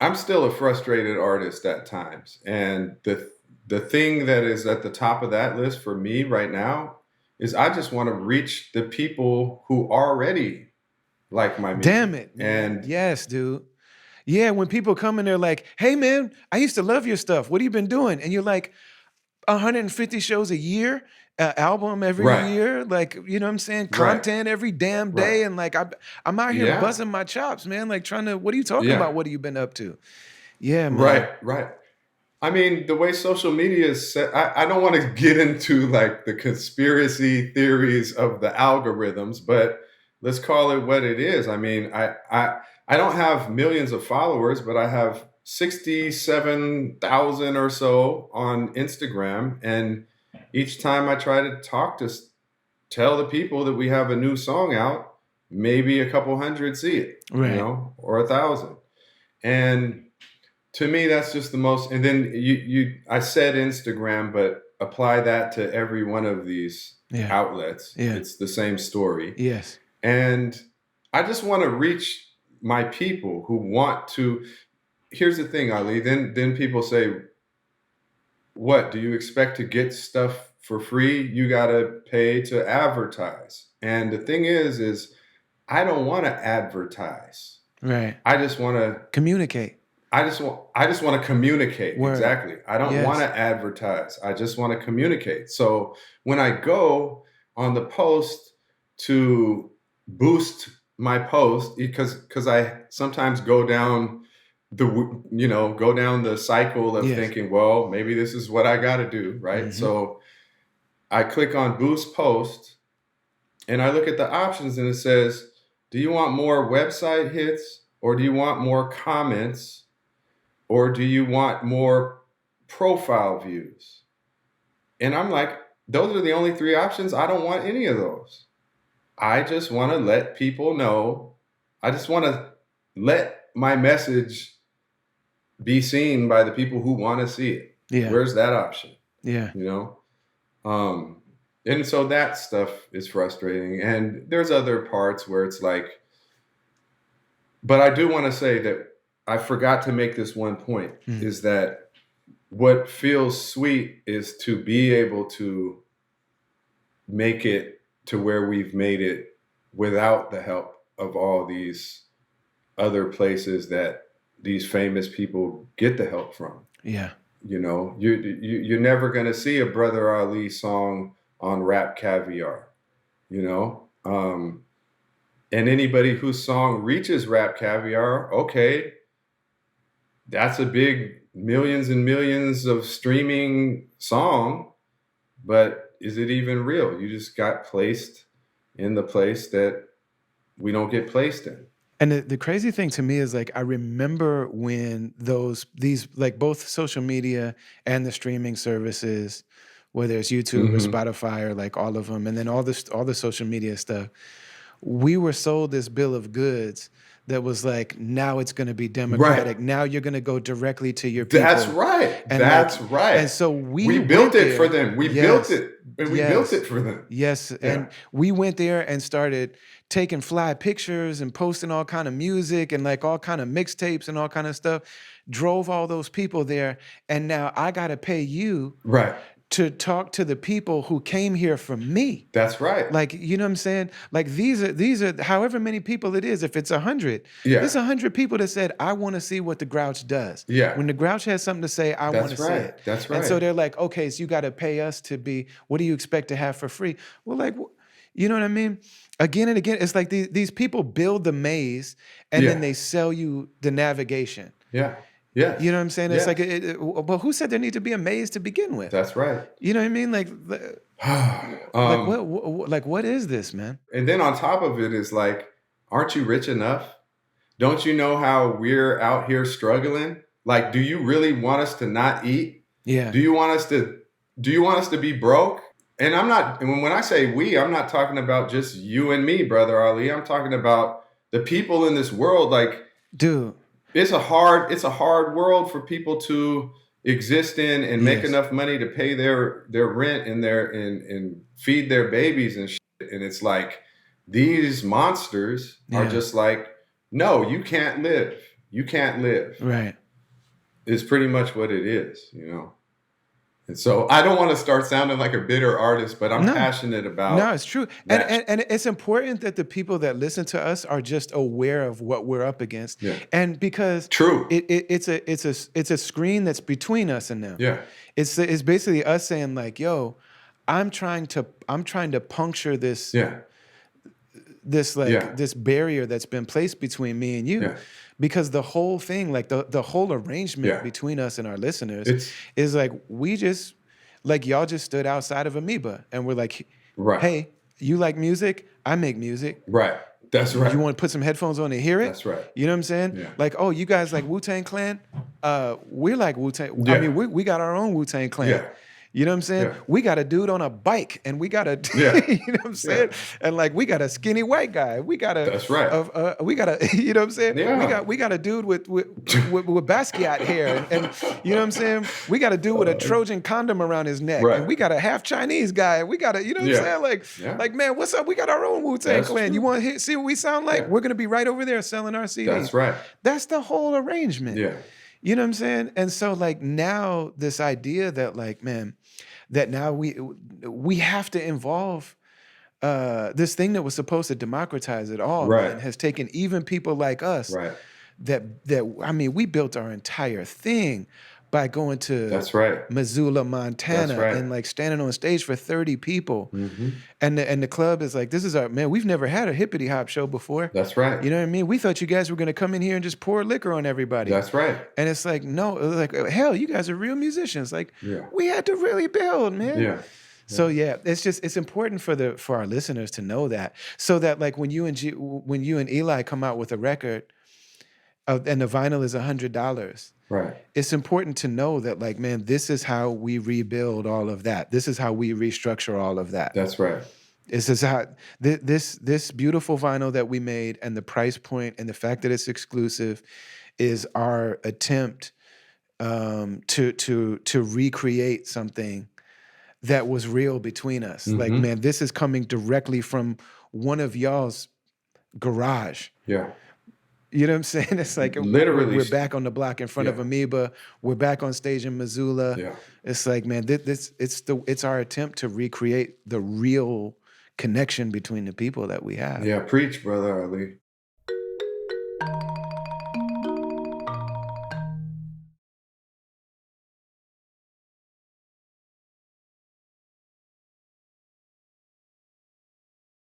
I'm still a frustrated artist at times, and the thing that is at the top of that list for me right now is I just want to reach the people who already like my Damn music. it, man. And Yes, dude. Yeah, when people come in, they're like, "Hey, man, I used to love your stuff. What have you been doing?" And you're like, 150 shows a year, album every right, year, like, you know what I'm saying? right, Content every damn right. day. And like, I'm out here Yeah, buzzing my chops, man. Like, trying to, what are you talking yeah, about? What have you been up to? Yeah, man. right, right. I mean, the way social media is set, I don't want to get into like the conspiracy theories of the algorithms, but let's call it what it is. I mean, I don't have millions of followers, but I have 67,000 or so on Instagram. And each time I try to tell the people that we have a new song out, maybe a couple hundred see it, Right. or 1,000. And to me that's just the most. And then I said Instagram, but apply that to every one of these Yeah. outlets, Yeah. it's the same story. Yes. And I just want to reach my people who want to. Here's the thing, Ali. Then people say, what do you expect to get stuff for free? You got to pay to advertise. And the thing is I don't want to advertise. Right. I just want to Communicate. I just want to communicate. Word. Exactly. I don't want Yes. to advertise. I just want to communicate. So when I go on the post to boost my post, because I sometimes go down go down the cycle of Yes. thinking, well, maybe this is what I got to do, right? Mm-hmm. So I click on boost post and I look at the options and it says, do you want more website hits, or do you want more comments, or do you want more profile views? And I'm like, those are the only three options. I don't want any of those. I just want to let people know. I just want to let my message be seen by the people who want to see it. Yeah. Where's that option? Yeah. You know? Um, and so that stuff is frustrating. And there's other parts where it's like, but I do want to say that I forgot to make this one point, Mm. is that what feels sweet is to be able to make it to where we've made it without the help of all these other places that these famous people get the help from. Yeah. You're never going to see a Brother Ali song on Rap Caviar, you know. And anybody whose song reaches Rap Caviar, okay, that's a big millions and millions of streaming song, but is it even real? You just got placed in the place that we don't get placed in. And the crazy thing to me is like I remember when these like both social media and the streaming services, whether it's YouTube or Mm-hmm. Spotify or like all of them, and then all the social media stuff, we were sold this bill of goods that was like, now it's going to be Right. democratic. Now you're going to go directly to your That's people, right. and like, That's right. and so we We built went it for there. them. We built Yes, it. And we built yes. it for them. Yes, Yeah. and we went there and started taking fly pictures and posting all kind of music and like all kind of mixtapes and all kind of stuff. Drove all those people there, and now I got to pay you Right. to talk to the people who came here for me. That's right. Like, you know what I'm saying? Like these are however many people it is. If it's 100, it's Yeah. 100 people that said, I want to see what the Grouch does. Yeah. When the Grouch has something to say, I want to That's see right. it. That's And so right. they're like, okay, so you got to pay us to be, what do you expect to have for free? Well, like, you know what I mean? Again and again, it's like these people build the maze and then Yeah. they sell you the navigation. Yeah. You Yes. know what I'm saying? It's like, Yes. well, who said there need to be a maze to begin with? That's right. You know what I mean? Like um, like what is this, man? and then on top of it is like, aren't you rich enough? Don't you know how we're out here struggling? Like, do you really want us to not eat? Yeah. Do you want us to be broke? And when I say we, I'm not talking about just you and me, brother Ali. I'm talking about the people in this world. Like, Dude. it's a hard world for people to exist in and make Yes. enough money to pay their rent and feed their babies and shit. And it's like these monsters are Yeah. just like, no, you can't live. you can't live. Right. Is pretty much what it is, you know. And so I don't want to start sounding like a bitter artist, but I'm No. passionate No, about it's true. And, that. and and it's important that the people that listen to us are just aware of what we're up against. Yeah. And because True. it's a screen that's between us and them. Yeah. It's basically us saying like, yo, I'm trying to puncture this Yeah. Yeah. this barrier that's been placed between me and you. Yeah. Because the whole thing, like the whole arrangement Yeah. between us and our listeners It's is like we just like y'all just stood outside of Amoeba and we're like, right. hey, you like music? I make music. Right. That's You right. want to put some headphones on and hear it? That's right. You know what I'm saying? Yeah. Like, oh, you guys like Wu-Tang Clan? We like Wu-Tang. I Yeah. mean, we got our own Wu-Tang Clan. Yeah. You know what I'm saying? Yeah. We got a dude on a bike and we got a, Yeah. you know what I'm saying? Yeah. And like, we got a skinny white guy. We got a, That's right. we got a, you know what I'm saying? Yeah. We got a dude with Basquiat hair. And you know what I'm saying? We got a dude with a Trojan condom around his neck. Right. And we got a half Chinese guy. We got a, you know what Yeah. I'm saying? Yeah. Like, man, what's up? We got our own Wu-Tang That's Clan. true. You want to see what we sound like? Yeah. We're going to be right over there selling our CDs. That's right. That's the whole arrangement. Yeah. You know what I'm saying? And so like now this idea that like, man, that now we have to involve this thing that was supposed to democratize it all, Right. man, has taken even people like us Right. that I mean, we built our entire thing by going to That's right. Missoula, Montana, That's right. and like standing on stage for 30 people. Mm-hmm. And the club is like, this is our, man, we've never had a hippity hop show before. That's right. You know what I mean? We thought you guys were going to come in here and just pour liquor on everybody. That's right. And it's like, no, like, hell, you guys are real musicians. Like, Yeah. we had to really build, man. Yeah. So yeah, it's important for our listeners to know that, so that like when you and Eli come out with a record, and the vinyl is $100. Right. It's important to know that like, man, this is how we rebuild all of that. This is how we restructure all of that. That's right. This is how this beautiful vinyl that we made, and the price point and the fact that it's exclusive is our attempt to recreate something that was real between us. Like, Mhm. man, this is coming directly from one of y'all's garage. Yeah. You know what I'm saying? It's like Literally. we're back on the block in front of Yeah. Amoeba. We're back on stage in Missoula. Yeah. It's like, man, it's our attempt to recreate the real connection between the people that we have. Yeah. Preach, brother Ali.